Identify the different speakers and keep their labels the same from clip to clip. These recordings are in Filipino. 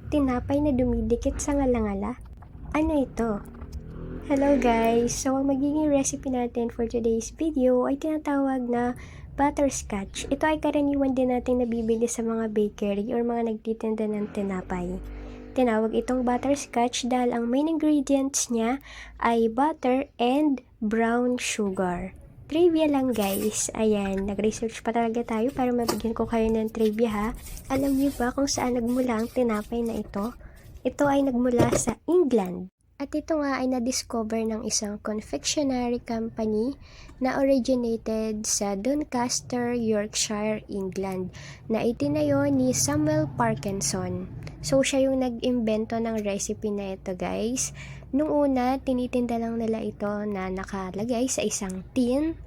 Speaker 1: Tinapay na dumidikit sa ngalangala? Ano ito? Hello guys! So, ang magiging recipe natin for today's video ay tinatawag na butterscotch. Ito ay karaniwan din natin nabibili sa mga bakery or mga nagtitinda ng tinapay. Tinawag itong butterscotch dahil ang main ingredients niya ay butter and brown sugar. Trivia lang guys, ayan, nag-research pa talaga tayo para mabigyan ko kayo ng trivia ha. Alam niyo ba kung saan nagmula ang tinapay na ito? Ito ay nagmula sa England. At ito nga ay na-discover ng isang confectionery company na originated sa Doncaster, Yorkshire, England na itinayo ni Samuel Parkinson. So, siya yung nag-imbento ng recipe na ito guys. Nung una, tinitinda lang nila ito na nakalagay sa isang tin.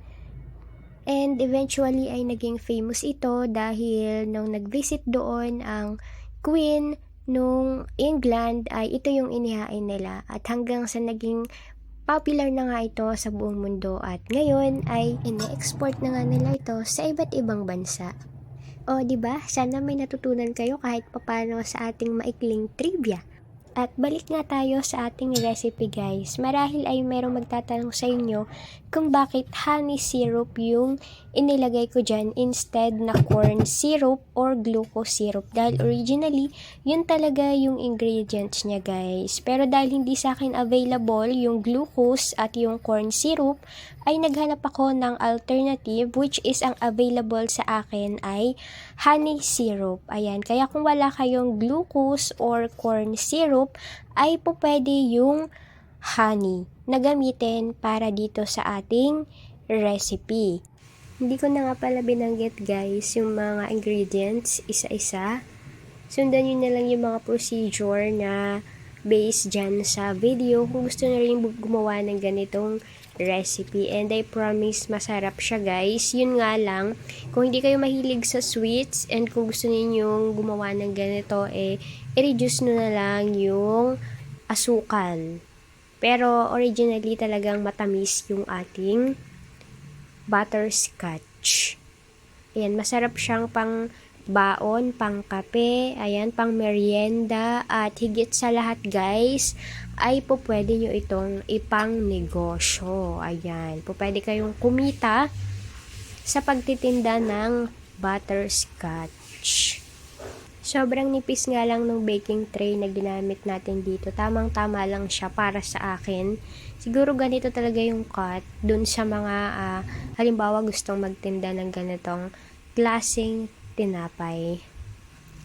Speaker 1: And eventually ay naging famous ito dahil nung nag-visit doon ang Queen nung England ay ito yung inihain nila. At hanggang sa naging popular na nga ito sa buong mundo at ngayon ay ine-export na nga nila ito sa iba't ibang bansa. O, di ba? Sana may natutunan kayo kahit papano sa ating maikling trivia. At balik nga tayo sa ating recipe guys. Marahil ay merong magtatanong sa inyo kung bakit honey syrup yung inilagay ko dyan instead na corn syrup or glucose syrup. Dahil originally, yun talaga yung ingredients niya guys. Pero dahil hindi sa akin available yung glucose at yung corn syrup, ay naghanap ako ng alternative which is ang available sa akin ay honey syrup. Ayan, kaya kung wala kayong glucose or corn syrup, ay po pwede yung honey na gamitin para dito sa ating recipe. Hindi ko na nga pala binanggit guys yung mga ingredients isa-isa. Sundan nyo na lang yung mga procedure na based dyan sa video kung gusto na rin gumawa ng ganitong recipe. And I promise masarap siya guys. Yun nga lang, kung hindi kayo mahilig sa sweets and kung gusto ninyong gumawa ng ganito, i-reduce nyo na lang yung asukal. Pero originally talagang matamis yung ating butterscotch. Ayan, masarap siyang pang baon, pang kape, ayan, pang merienda, at higit sa lahat guys, ay po pwede nyo itong ipang negosyo. Ayan, po pwede kayong kumita sa pagtitinda ng butterscotch. Sobrang nipis nga lang ng baking tray na ginamit natin dito. Tamang-tama lang siya para sa akin. Siguro ganito talaga yung cut dun sa mga halimbawa gustong magtinda ng ganitong klaseng tinapay.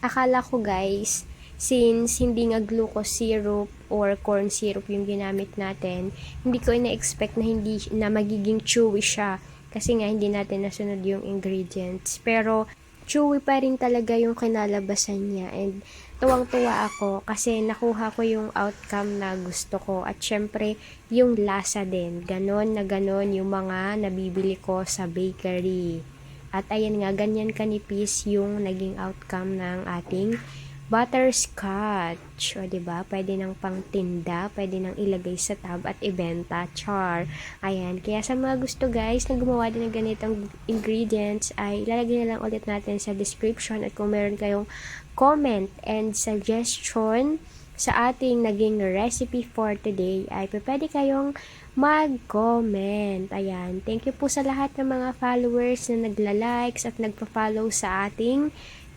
Speaker 1: Akala ko guys, since hindi nga glucose syrup or corn syrup yung ginamit natin, hindi ko ina-expect na hindi na magiging chewy siya kasi nga hindi natin nasunod yung ingredients. Pero chewy pa rin talaga yung kinalabasan niya and tuwang-tuwa ako kasi nakuha ko yung outcome na gusto ko at syempre yung lasa din. Ganon na ganon yung mga nabibili ko sa bakery. At ayan nga, ganyan kanipis yung naging outcome ng ating butterscotch. O, diba? Pwede nang pangtinda, pwede nang ilagay sa tab at ibenta. Char. Ayan. Kaya sa mga gusto guys na gumawa din ng ganitong ingredients, ay ilalagay na lang ulit natin sa description. At kung meron kayong comment and suggestion sa ating naging recipe for today, ay pwede kayong mag-comment. Ayan. Thank you po sa lahat ng mga followers na nagla-likes at nagpa-follow sa ating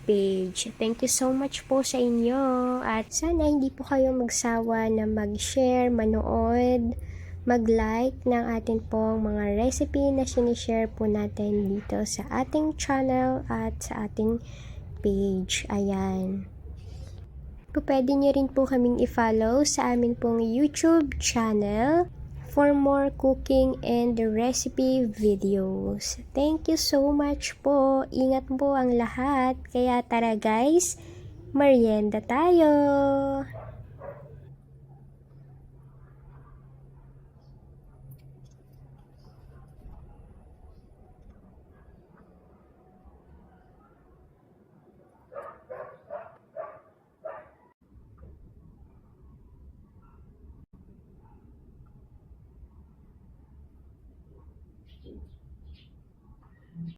Speaker 1: page. Thank you so much po sa inyo. At sana hindi po kayo magsawa na mag-share, manood, mag-like ng atin pong mga recipe na sinishare po natin dito sa ating channel at sa ating page. Ayan. Pwede nyo rin po kaming i-follow sa amin pong YouTube channel for more cooking and recipe videos. Thank you so much po. Ingat po ang lahat. Kaya tara guys, merienda tayo!